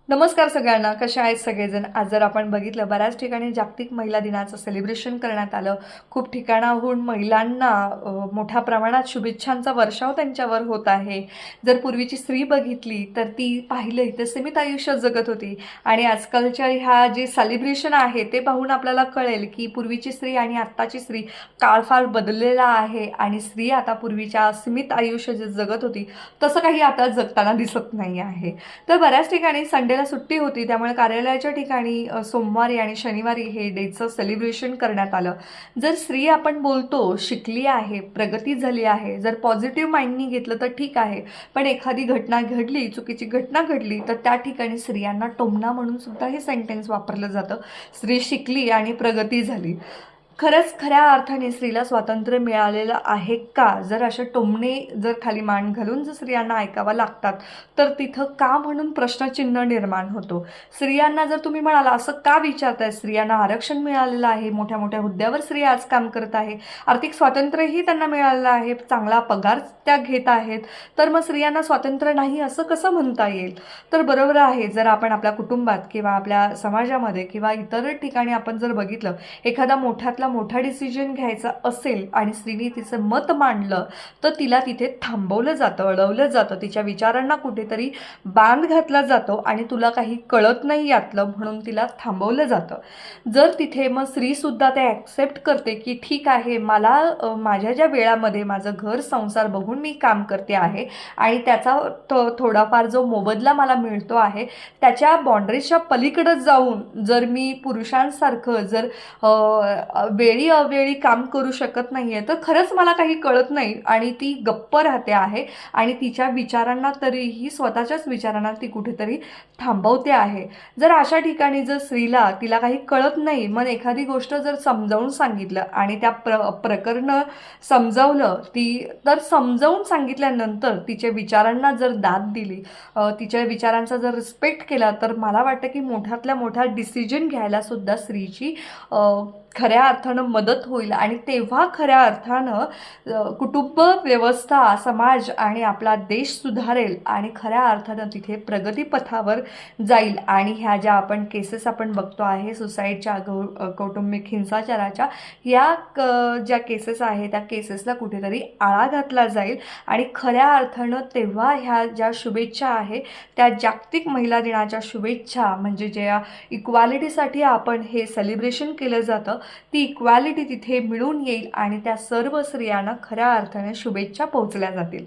नमस्कार सगळ्यांना, कशा आहेत सगळेजण. आज जर आपण बघितलं, बऱ्याच ठिकाणी जागतिक महिला दिनाचं सेलिब्रेशन करण्यात आलं. खूप ठिकाणाहून महिलांना मोठ्या प्रमाणात शुभेच्छांचा वर्षाव त्यांच्यावर होत आहे. जर पूर्वीची स्त्री बघितली तर ती पाहिलं तर सीमित आयुष्य जगत होती आणि आजकालच्या ह्या जे सेलिब्रेशन आहे ते पाहून आपल्याला कळेल की पूर्वीची स्त्री आणि आत्ताची स्त्री काळ फार बदललेला आहे आणि स्त्री आता पूर्वीच्या सीमित आयुष्य जे जगत होती तसं काही आता जगताना दिसत नाही आहे. तर बऱ्याच ठिकाणी संडेला सुट्टी होती, त्यामुळे कार्यालयाच्या ठिकाणी सोमवारी आणि शनिवारी हे डेचं सेलिब्रेशन करण्यात आलं. जर स्त्री आपण बोलतो शिकली आहे, प्रगती झाली आहे, जर पॉझिटिव्ह माइंडनी घेतलं तर ठीक आहे, पण एखादी घटना घडली, चुकीची घटना घडली तर त्या ठिकाणी स्त्रियांना टोमणा म्हणून सुद्धा हे सेंटेन्स वापरलं जातं. स्त्री शिकली आणि प्रगती झाली. खरंच खऱ्या अर्थाने स्त्रीला स्वातंत्र्य मिळालेलं आहे का? जर असे टोमणे जर खाली मान घालून जर स्त्रियांना ऐकावं लागतात तर तिथं का म्हणून प्रश्नचिन्ह निर्माण होतो. स्त्रियांना जर तुम्ही म्हणाला असं का विचारताय, स्त्रियांना आरक्षण मिळालेलं आहे, मोठ्या मोठ्या हुद्द्यावर स्त्रिया आज काम करत आहे, आर्थिक स्वातंत्र्यही त्यांना मिळालेलं आहे, चांगला पगार त्या घेत आहेत, तर मग स्त्रियांना स्वातंत्र्य नाही असं कसं म्हणता येईल? तर बरोबर आहे, जर आपण आपल्या कुटुंबात किंवा आपल्या समाजामध्ये किंवा इतर ठिकाणी आपण जर बघितलं, एखादा मोठ्यातला मोठा डिसिजन घ्यायचा असेल आणि स्त्रीने तिचं मत मांडलं तर तिला तिथे थांबवलं जातं, अडवलं जातं, तिच्या विचारांना कुठेतरी बांध घातला जातो आणि तुला काही कळत नाही यातलं म्हणून तिला थांबवलं जातं. जर तिथे मग स्त्रीसुद्धा ते ॲक्सेप्ट करते की ठीक आहे, मला माझ्या ज्या वेळामध्ये माझं घर संसार बघून मी काम करते आहे आणि त्याचा थोडाफार जो मोबदला मला मिळतो आहे त्याच्या बाउंड्रीजच्या पलीकडे जाऊन जर मी पुरुषांसारखं जर वेळी अवेळी काम करू शकत नाहीये तर खरंच मला काही कळत नाही आणि ती गप्प राहते आहे आणि तिच्या विचारांना तरीही स्वतःच्याच विचारांना ती कुठेतरी थांबवते आहे. जर अशा ठिकाणी जर स्त्रीला तिला काही कळत नाही, मग एखादी गोष्ट जर समजावून सांगितलं आणि त्या प्रकरण समजावलं ती, तर समजावून सांगितल्यानंतर तिच्या विचारांना जर दाद दिली, तिच्या विचारांचा जर रिस्पेक्ट केला, तर मला वाटतं की मोठ्यातल्या मोठा डिसिजन घ्यायला सुद्धा स्त्रीची खऱ्या अर्थानं मदत होईल आणि तेव्हा खऱ्या अर्थानं कुटुंब व्यवस्था, समाज आणि आपला देश सुधारेल आणि खऱ्या अर्थानं तिथे प्रगतीपथावर जाईल. आणि ह्या ज्या आपण केसेस आपण बघतो आहे सुसाईडच्या, कौटुंबिक हिंसाचाराच्या, या ज्या केसेस आहे त्या केसेसला कुठेतरी आळा घातला जाईल आणि खऱ्या अर्थानं तेव्हा ह्या ज्या शुभेच्छा आहे त्या जागतिक महिला दिनाच्या शुभेच्छा, म्हणजे ज्या इक्वालिटीसाठी आपण हे सेलिब्रेशन केलं जातं ती इक्वॅलिटी तिथे मिळून येईल आणि त्या सर्व स्त्रियांना खऱ्या अर्थाने शुभेच्छा पोहोचल्या जातील.